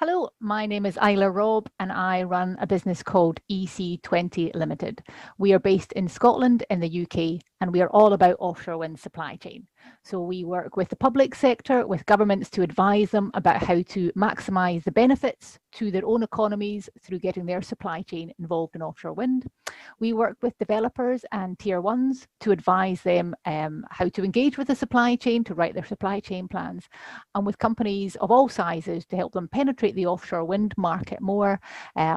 Hello, my name is Isla Robb and I run a business called EC20 Limited. We are based in Scotland in the UK and we are all about offshore wind supply chain. So we work with the public sector, with governments to advise them about how to maximise the benefits to their own economies through getting their supply chain involved in offshore wind. We work with developers and tier ones to advise them how to engage with the supply chain, to write their supply chain plans, and with companies of all sizes to help them penetrate the offshore wind market more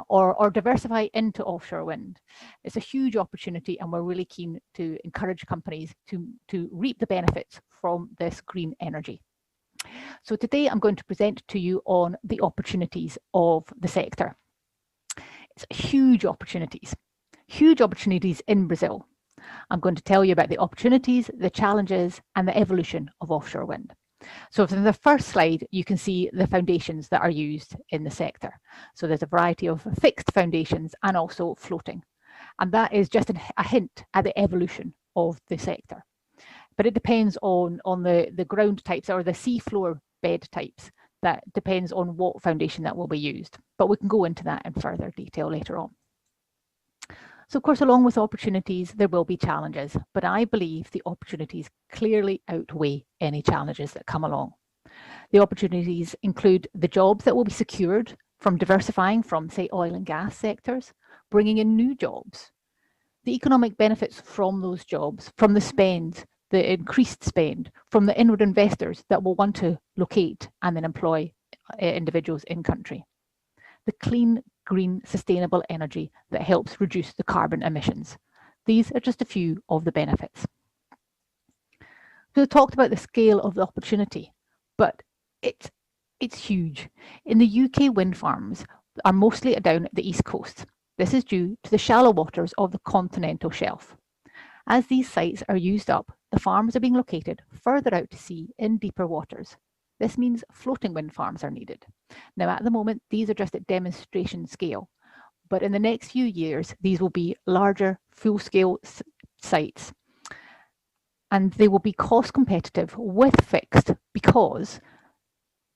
or diversify into offshore wind. It's a huge opportunity and we're really keen to encourage companies to reap the benefits from this green energy. So today I'm going to present to you on the opportunities of the sector. It's huge opportunities in Brazil. I'm going to tell you about the opportunities, the challenges, and the evolution of offshore wind. So from the first slide, you can see the foundations that are used in the sector. So there's a variety of fixed foundations and also floating. And that is just a hint at the evolution of the sector. But it depends on the ground types or the seafloor bed types. That depends on what foundation that will be used. But we can go into that in further detail later on. So of course, along with opportunities, there will be challenges, but I believe the opportunities clearly outweigh any challenges that come along. The opportunities include the jobs that will be secured from diversifying from, say, oil and gas sectors, bringing in new jobs, the economic benefits from those jobs, from the spend, the increased spend, from the inward investors that will want to locate and then employ individuals in country. The clean, green, sustainable energy that helps reduce the carbon emissions. These are just a few of the benefits. So we talked about the scale of the opportunity, but it's huge. In the UK, wind farms are mostly down at the east coast. This is due to the shallow waters of the continental shelf. As these sites are used up, the farms are being located further out to sea in deeper waters. This means floating wind farms are needed. Now, at the moment, these are just at demonstration scale, but in the next few years, these will be larger, full-scale sites, and they will be cost competitive with fixed because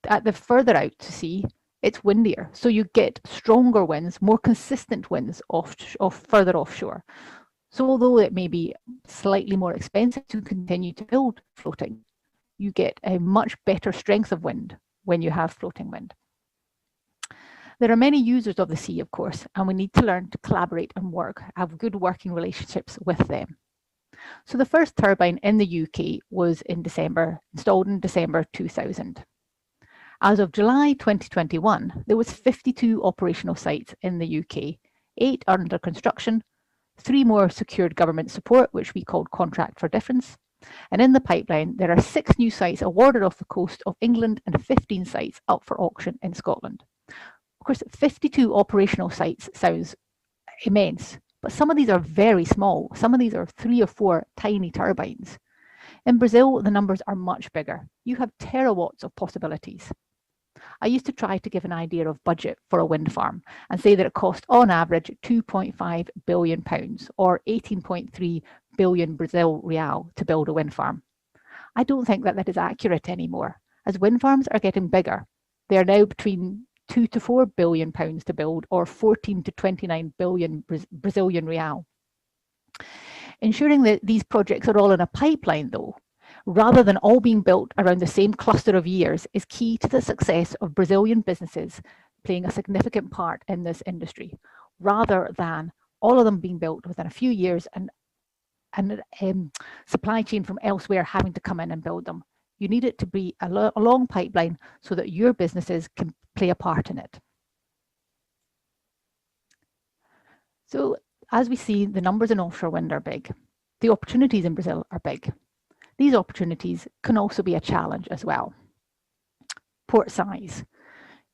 at the further out to sea, it's windier, so you get stronger winds, more consistent winds further offshore. So although it may be slightly more expensive to continue to build floating, you get a much better strength of wind when you have floating wind. There are many users of the sea, of course, and we need to learn to collaborate and have good working relationships with them. So the first turbine in the UK was installed in December 2000. As of July 2021, there was 52 operational sites in the UK, 8 are under construction, 3 more secured government support, which we called Contract for Difference. And in the pipeline, there are 6 new sites awarded off the coast of England and 15 sites up for auction in Scotland. Of course, 52 operational sites sounds immense, but some of these are very small. Some of these are 3 or 4 tiny turbines. In Brazil, the numbers are much bigger. You have terawatts of possibilities. I used to try to give an idea of budget for a wind farm and say that it cost on average £2.5 billion or 18.3 billion Brazil real to build a wind farm. I don't think that is accurate anymore, as wind farms are getting bigger. They are now between £2 to £4 billion to build or 14 to 29 billion Brazilian real. Ensuring that these projects are all in a pipeline though, rather than all being built around the same cluster of years, is key to the success of Brazilian businesses playing a significant part in this industry, rather than all of them being built within a few years and supply chain from elsewhere having to come in and build them. You need it to be a long pipeline so that your businesses can play a part in it. So as we see, the numbers in offshore wind are big. The opportunities in Brazil are big. These opportunities can also be a challenge as well. Port size.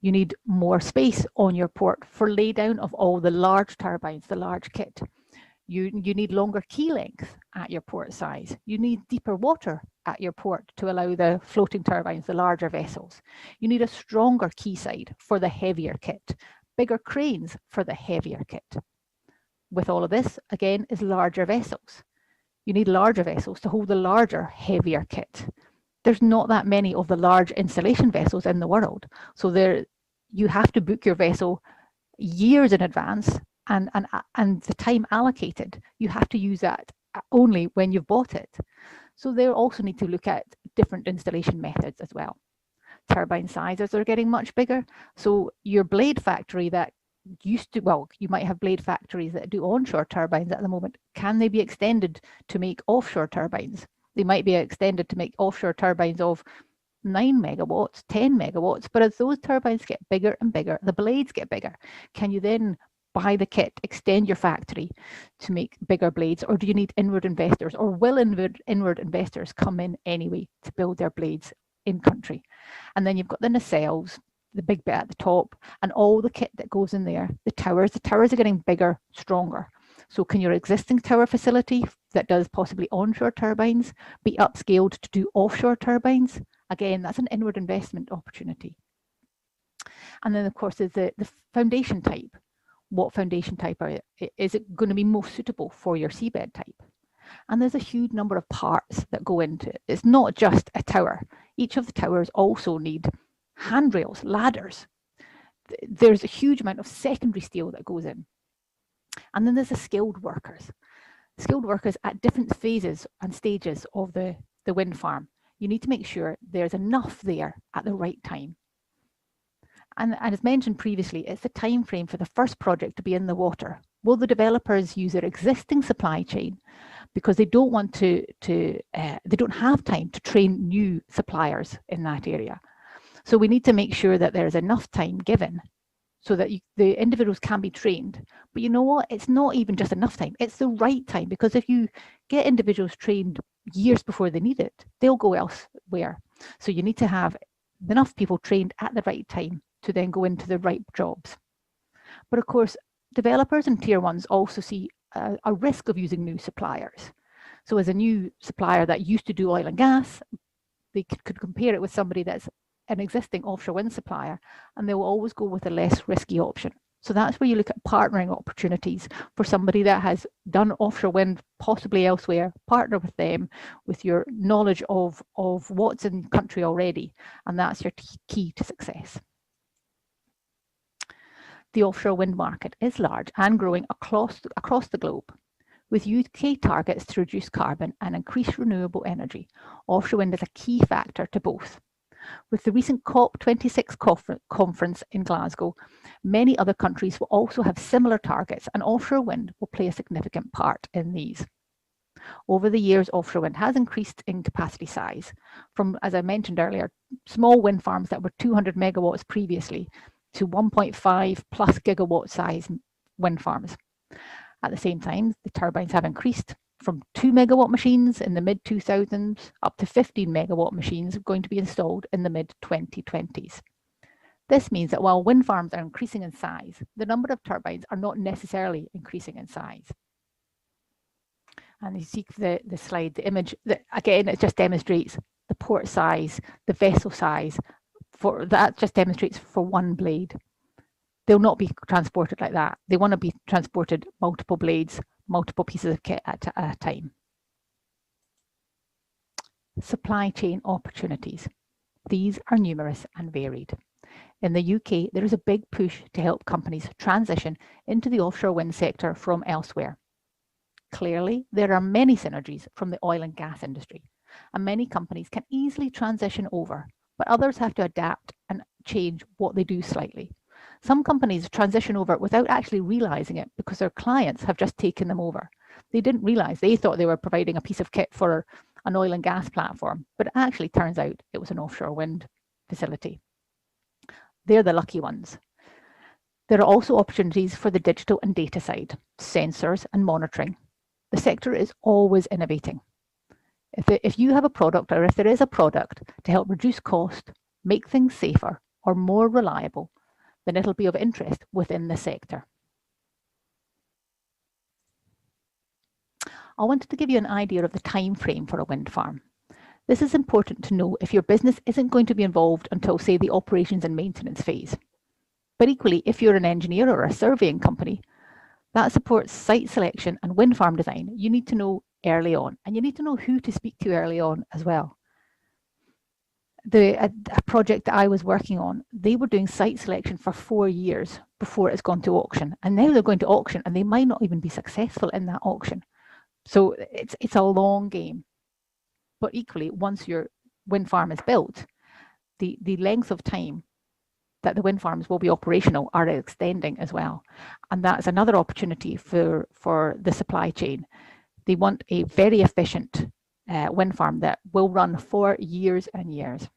You need more space on your port for laydown of all the large turbines, the large kit. You need longer key length at your port size. You need deeper water at your port to allow the floating turbines, the larger vessels. You need a stronger quayside for the heavier kit, bigger cranes for the heavier kit. With all of this, again, is larger vessels. You need larger vessels to hold the larger, heavier kit. There's not that many of the large installation vessels in the world, so you have to book your vessel years in advance, and the time allocated, you have to use that only when you've bought it. So they also need to look at different installation methods as well. Turbine sizes are getting much bigger. So your blade factory that used to, well, you might have blade factories that do onshore turbines at the moment. Can they be extended to make offshore turbines? They might be extended to make offshore turbines of 9 megawatts, 10 megawatts, but as those turbines get bigger and bigger, the blades get bigger. Can you then buy the kit, extend your factory to make bigger blades, or do you need inward investors, or will inward investors come in anyway to build their blades in country? And then you've got the nacelles, the big bit at the top, and all the kit that goes in there. The towers are getting bigger, stronger. So can your existing tower facility that does possibly onshore turbines be upscaled to do offshore turbines? Again, that's an inward investment opportunity. And then of course there's the foundation type. What foundation type is it going to be most suitable for your seabed type? And there's a huge number of parts that go into it. It's not just a tower. Each of the towers also need handrails, ladders. There's a huge amount of secondary steel that goes in. And then there's the skilled workers. Skilled workers at different phases and stages of the wind farm. You need to make sure there's enough there at the right time. And as mentioned previously, it's the time frame for the first project to be in the water. Will the developers use their existing supply chain because they don't want they don't have time to train new suppliers in that area? So we need to make sure that there's enough time given so that the individuals can be trained. But you know what? It's not even just enough time. It's the right time, because if you get individuals trained years before they need it, they'll go elsewhere. So you need to have enough people trained at the right time to then go into the right jobs. But of course, developers and tier ones also see a risk of using new suppliers. So as a new supplier that used to do oil and gas, they could compare it with somebody that's an existing offshore wind supplier, and they will always go with a less risky option. So that's where you look at partnering opportunities for somebody that has done offshore wind possibly elsewhere. Partner with them with your knowledge of what's in country already, and that's your key to success. The offshore wind market is large and growing across the globe. With UK targets to reduce carbon and increase renewable energy, offshore wind is a key factor to both. With the recent COP26 conference in Glasgow, many other countries will also have similar targets, and offshore wind will play a significant part in these. Over the years, offshore wind has increased in capacity size from, as I mentioned earlier, small wind farms that were 200 megawatts previously to 1.5 plus gigawatt size wind farms. At the same time, the turbines have increased from 2 megawatt machines in the mid-2000s up to 15 megawatt machines going to be installed in the mid-2020s. This means that while wind farms are increasing in size, the number of turbines are not necessarily increasing in size. And you see the slide, the image, that again, it just demonstrates the port size, the vessel size, that just demonstrates for one blade. They'll not be transported like that. They want to be transported multiple blades, multiple pieces of kit at a time. Supply chain opportunities. These are numerous and varied. In the UK, there is a big push to help companies transition into the offshore wind sector from elsewhere. Clearly, there are many synergies from the oil and gas industry, and many companies can easily transition over, but others have to adapt and change what they do slightly. Some companies transition over without actually realizing it because their clients have just taken them over. They didn't realize, they thought they were providing a piece of kit for an oil and gas platform, but it actually turns out it was an offshore wind facility. They're the lucky ones. There are also opportunities for the digital and data side, sensors and monitoring. The sector is always innovating. If you have a product, or if there is a product to help reduce cost, make things safer or more reliable, then it'll be of interest within the sector. I wanted to give you an idea of the time frame for a wind farm. This is important to know if your business isn't going to be involved until, say, the operations and maintenance phase. But equally, if you're an engineer or a surveying company that supports site selection and wind farm design, you need to know early on, and you need to know who to speak to early on as well. a project that I was working on, they were doing site selection for 4 years before it's gone to auction. And now they're going to auction and they might not even be successful in that auction. So it's a long game. But equally, once your wind farm is built, the length of time that the wind farms will be operational are extending as well. And that's another opportunity for the supply chain. They want a very efficient wind farm that will run for years and years.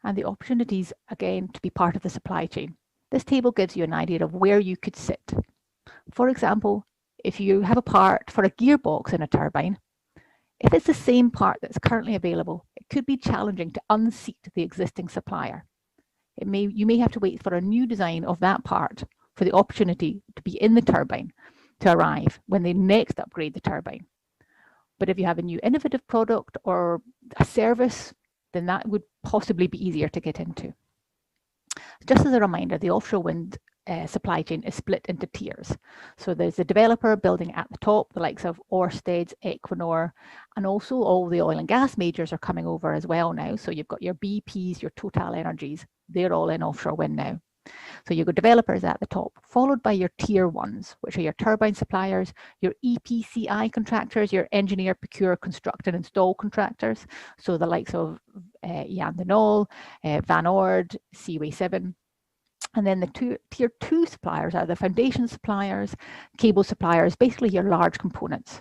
And the opportunities, again, to be part of the supply chain. This table gives you an idea of where you could sit. For example, if you have a part for a gearbox in a turbine, if it's the same part that's currently available, it could be challenging to unseat the existing supplier. You may have to wait for a new design of that part for the opportunity to be in the turbine to arrive when they next upgrade the turbine. But if you have a new innovative product or a service, then that would possibly be easier to get into. Just as a reminder, the offshore wind supply chain is split into tiers. So there's the developer building at the top, the likes of Ørsted, Equinor, and also all the oil and gas majors are coming over as well now. So you've got your BPs, your Total Energies, they're all in offshore wind now. So you've got developers at the top, followed by your tier ones, which are your turbine suppliers, your EPCI contractors, your engineer, procure, construct, and install contractors. So the likes of Jan de Nul, Van Oord, Seaway 7. And then the tier 2 suppliers are the foundation suppliers, cable suppliers, basically your large components.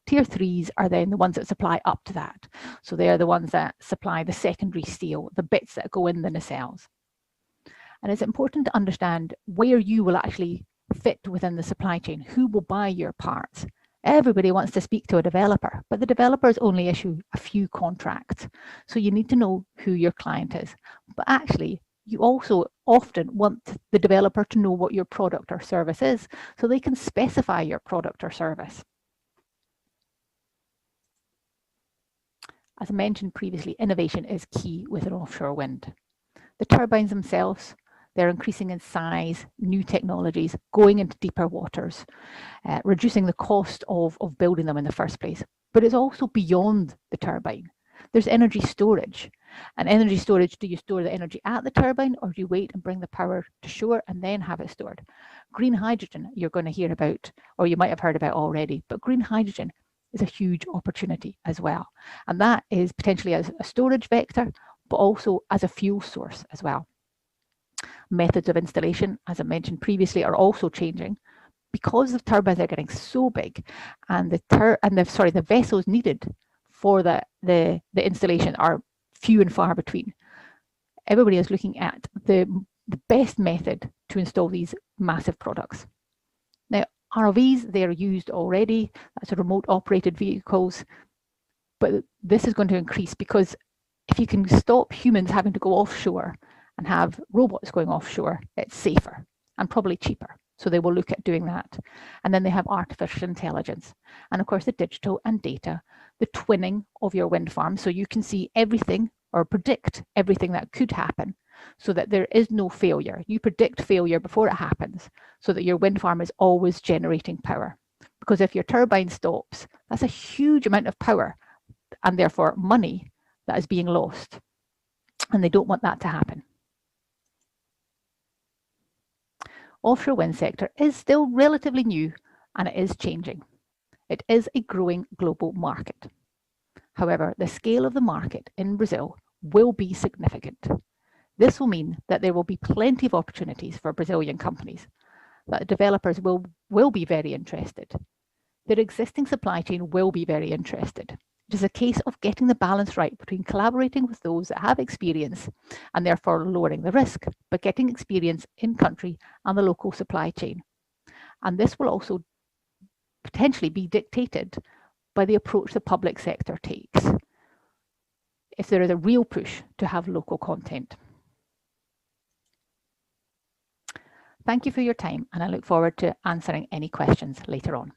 Tier 3s are then the ones that supply up to that. So they're the ones that supply the secondary steel, the bits that go in the nacelles. And it's important to understand where you will actually fit within the supply chain, who will buy your parts. Everybody wants to speak to a developer, but the developers only issue a few contracts. So you need to know who your client is. But actually, you also often want the developer to know what your product or service is, so they can specify your product or service. As I mentioned previously, innovation is key within offshore wind. The turbines themselves, they're increasing in size, new technologies, going into deeper waters, reducing the cost of building them in the first place. But it's also beyond the turbine. There's energy storage. And energy storage, do you store the energy at the turbine, or do you wait and bring the power to shore and then have it stored? Green hydrogen, you're going to hear about, or you might have heard about already, but green hydrogen is a huge opportunity as well. And that is potentially as a storage vector, but also as a fuel source as well. Methods of installation, as I mentioned previously, are also changing because the turbines are getting so big, and the vessels needed for the installation are few and far between. Everybody is looking at the best method to install these massive products. Now, ROVs, they're used already. That's remote operated vehicles, but this is going to increase because if you can stop humans having to go offshore and have robots going offshore, it's safer and probably cheaper. So they will look at doing that. And then they have artificial intelligence. And of course, the digital and data, the twinning of your wind farm. So you can see everything or predict everything that could happen so that there is no failure. You predict failure before it happens so that your wind farm is always generating power. Because if your turbine stops, that's a huge amount of power and therefore money that is being lost. And they don't want that to happen. Offshore wind sector is still relatively new and it is changing. It is a growing global market. However, the scale of the market in Brazil will be significant. This will mean that there will be plenty of opportunities for Brazilian companies, that developers will be very interested. Their existing supply chain will be very interested. It is a case of getting the balance right between collaborating with those that have experience and therefore lowering the risk, but getting experience in country and the local supply chain. And this will also potentially be dictated by the approach the public sector takes, if there is a real push to have local content. Thank you for your time, and I look forward to answering any questions later on.